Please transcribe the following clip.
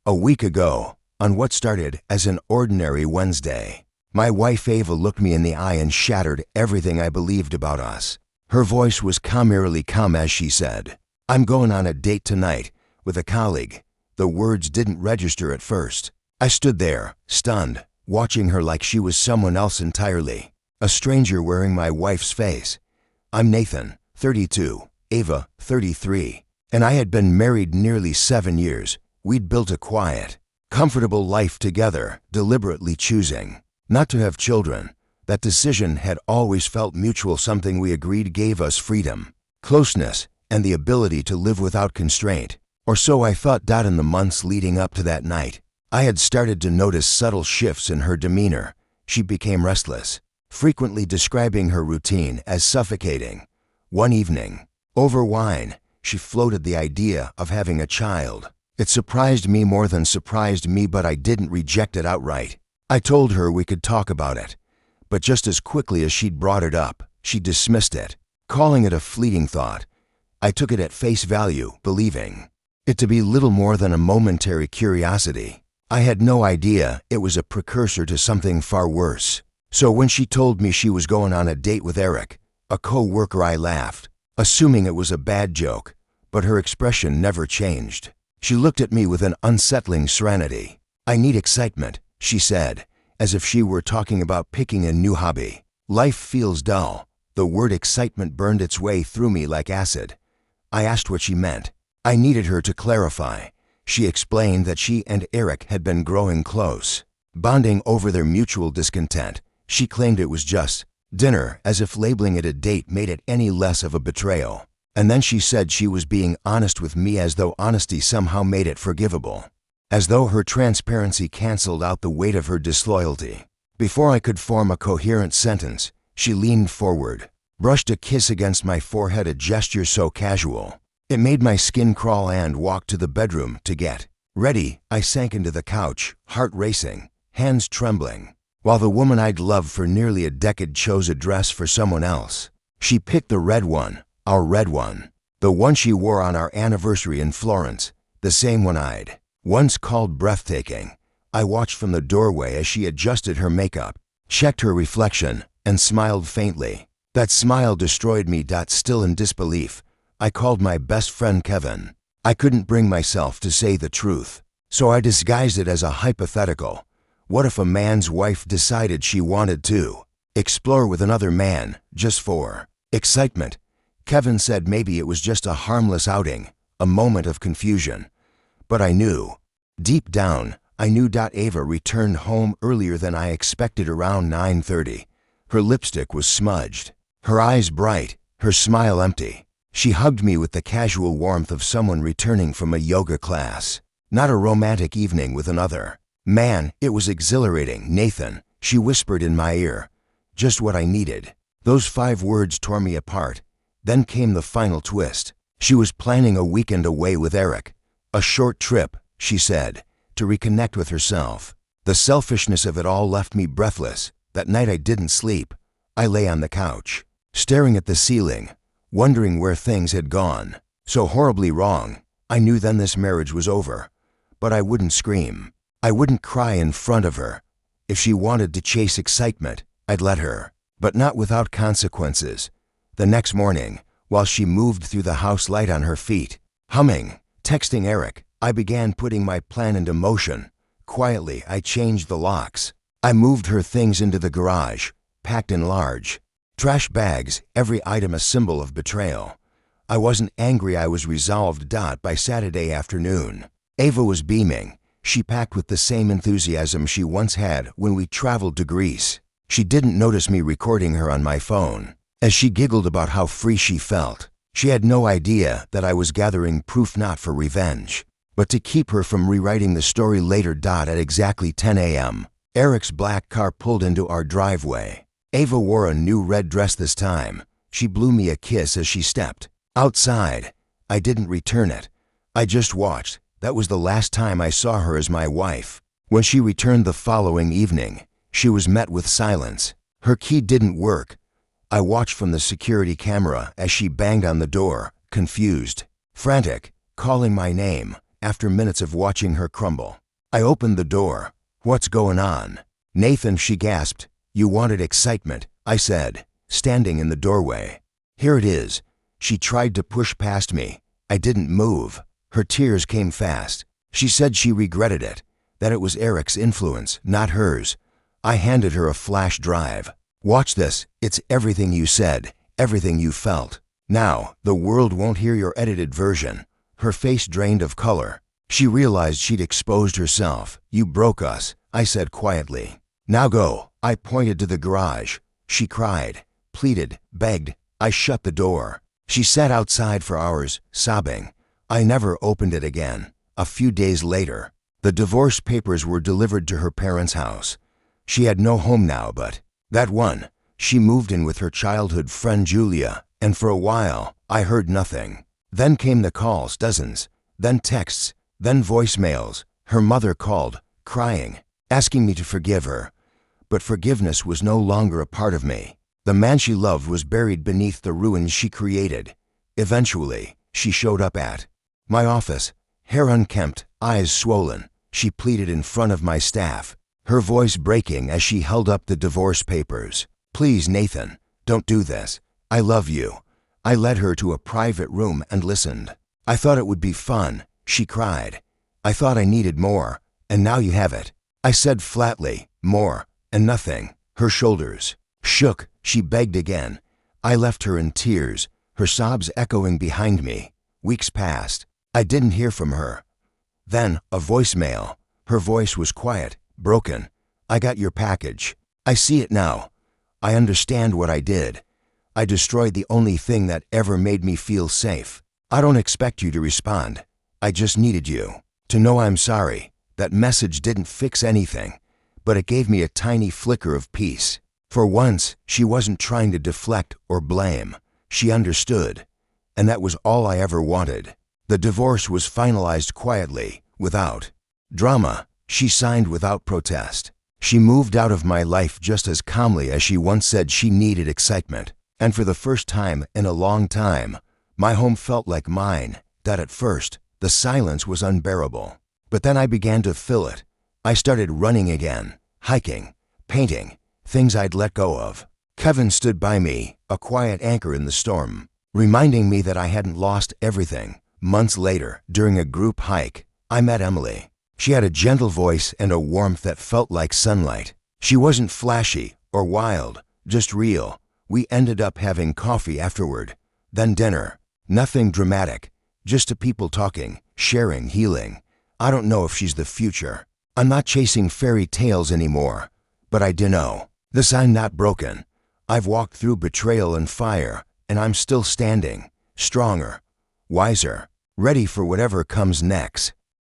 A week ago, on what started as an ordinary Wednesday, my wife Ava looked me in the eye and shattered everything I believed about us. Her voice was eerily calm as she said, "I'm going on a date tonight with a colleague." The words didn't register at first. I stood there, stunned, watching her like she was someone else entirely, a stranger wearing my wife's face. I'm Nathan, 32, Ava, 33, and I had been married nearly 7 years. We'd built a quiet, comfortable life together, deliberately choosing not to have children. That decision had always felt mutual, something we agreed gave us freedom, closeness, and the ability to live without constraint. Or so I thought. In the months leading up to that night, I had started to notice subtle shifts in her demeanor. She became restless, frequently describing her routine as suffocating. One evening, over wine, she floated the idea of having a child. It surprised me more than surprised me, but I didn't reject it outright. I told her we could talk about it, but just as quickly as she'd brought it up, she dismissed it, calling it a fleeting thought. I took it at face value, believing it to be little more than a momentary curiosity. I had no idea it was a precursor to something far worse. So when she told me she was going on a date with Eric, a co-worker, I laughed, assuming it was a bad joke, but her expression never changed. She looked at me with an unsettling serenity. "I need excitement," she said, as if she were talking about picking a new hobby. "Life feels dull." The word excitement burned its way through me like acid. I asked what she meant. I needed her to clarify. She explained that she and Eric had been growing close, bonding over their mutual discontent. She claimed it was just dinner, as if labeling it a date made it any less of a betrayal. And then she said she was being honest with me, as though honesty somehow made it forgivable, as though her transparency canceled out the weight of her disloyalty. Before I could form a coherent sentence, she leaned forward, brushed a kiss against my forehead, a gesture so casual it made my skin crawl, and walked to the bedroom to get ready. I sank into the couch, heart racing, hands trembling, while the woman I'd loved for nearly a decade chose a dress for someone else. She picked the red one, our red one, the one she wore on our anniversary in Florence, the same one I'd once called breathtaking. I watched from the doorway as she adjusted her makeup, checked her reflection, and smiled faintly. That smile destroyed me. Still in disbelief, I called my best friend Kevin. I couldn't bring myself to say the truth, so I disguised it as a hypothetical. What if a man's wife decided she wanted to explore with another man just for excitement? Kevin said maybe it was just a harmless outing, a moment of confusion. But I knew, deep down, I knew. Ava returned home earlier than I expected, around 9:30. Her lipstick was smudged, her eyes bright, her smile empty. She hugged me with the casual warmth of someone returning from a yoga class. Not a romantic evening with another man. It was exhilarating. "Nathan," she whispered in my ear. Just what I needed. Those 5 words tore me apart. Then came the final twist. She was planning a weekend away with Eric. A short trip, she said, to reconnect with herself. The selfishness of it all left me breathless. That night I didn't sleep. I lay on the couch, staring at the ceiling, wondering where things had gone so horribly wrong. I knew then this marriage was over, but I wouldn't scream. I wouldn't cry in front of her. If she wanted to chase excitement, I'd let her, but not without consequences. The next morning, while she moved through the house, light on her feet, humming, texting Eric, I began putting my plan into motion. Quietly, I changed the locks. I moved her things into the garage, packed in large trash bags, every item a symbol of betrayal. I wasn't angry, I was resolved. By Saturday afternoon, Ava was beaming. She packed with the same enthusiasm she once had when we traveled to Greece. She didn't notice me recording her on my phone, as she giggled about how free she felt. She had no idea that I was gathering proof, not for revenge, but to keep her from rewriting the story later. At exactly 10 a.m., Eric's black car pulled into our driveway. Ava wore a new red dress this time. She blew me a kiss as she stepped outside. I didn't return it. I just watched. That was the last time I saw her as my wife. When she returned the following evening, she was met with silence. Her key didn't work. I watched from the security camera as she banged on the door, confused, frantic, calling my name. after minutes of watching her crumble. I opened the door. "What's going on?" "Nathan," she gasped. "You wanted excitement," I said, standing in the doorway. "Here it is." She tried to push past me. I didn't move. Her tears came fast. She said she regretted it, that it was Eric's influence, not hers. I handed her a flash drive. "Watch this. It's everything you said, everything you felt. Now, the world won't hear your edited version." Her face drained of color. She realized she'd exposed herself. "You broke us," I said quietly. "Now go." I pointed to the garage. She cried, pleaded, begged. I shut the door. She sat outside for hours, sobbing. I never opened it again. A few days later, the divorce papers were delivered to her parents' house. She had no home now but that one. She moved in with her childhood friend Julia, and for a while, I heard nothing. Then came the calls, dozens, then texts, then voicemails. Her mother called, crying, asking me to forgive her. But forgiveness was no longer a part of me. The man she loved was buried beneath the ruins she created. Eventually, she showed up at my office, hair unkempt, eyes swollen. She pleaded in front of my staff, her voice breaking as she held up the divorce papers. "Please, Nathan, don't do this. I love you." I led her to a private room and listened. "I thought it would be fun," she cried. "I thought I needed more, and now you have it." I said flatly, "More, and nothing." Her shoulders shook. She begged again. I left her in tears, her sobs echoing behind me. Weeks passed. I didn't hear from her. Then, a voicemail. Her voice was quiet, broken. "I got your package. I see it now. I understand what I did. I destroyed the only thing that ever made me feel safe. I don't expect you to respond. I just needed you to know I'm sorry." That message didn't fix anything, but it gave me a tiny flicker of peace. For once, she wasn't trying to deflect or blame. She understood, and that was all I ever wanted. The divorce was finalized quietly, without drama. She signed without protest. She moved out of my life just as calmly as she once said she needed excitement. And for the first time in a long time, my home felt like mine. That at first, the silence was unbearable. But then I began to fill it. I started running again, hiking, painting, things I'd let go of. Kevin stood by me, a quiet anchor in the storm, reminding me that I hadn't lost everything. Months later, during a group hike, I met Emily. She had a gentle voice and a warmth that felt like sunlight. She wasn't flashy or wild, just real. We ended up having coffee afterward, then dinner. Nothing dramatic, just two people talking, sharing, healing. I don't know if she's the future. I'm not chasing fairy tales anymore, but I do know this: I'm not broken. I've walked through betrayal and fire, and I'm still standing, stronger, wiser, ready for whatever comes next.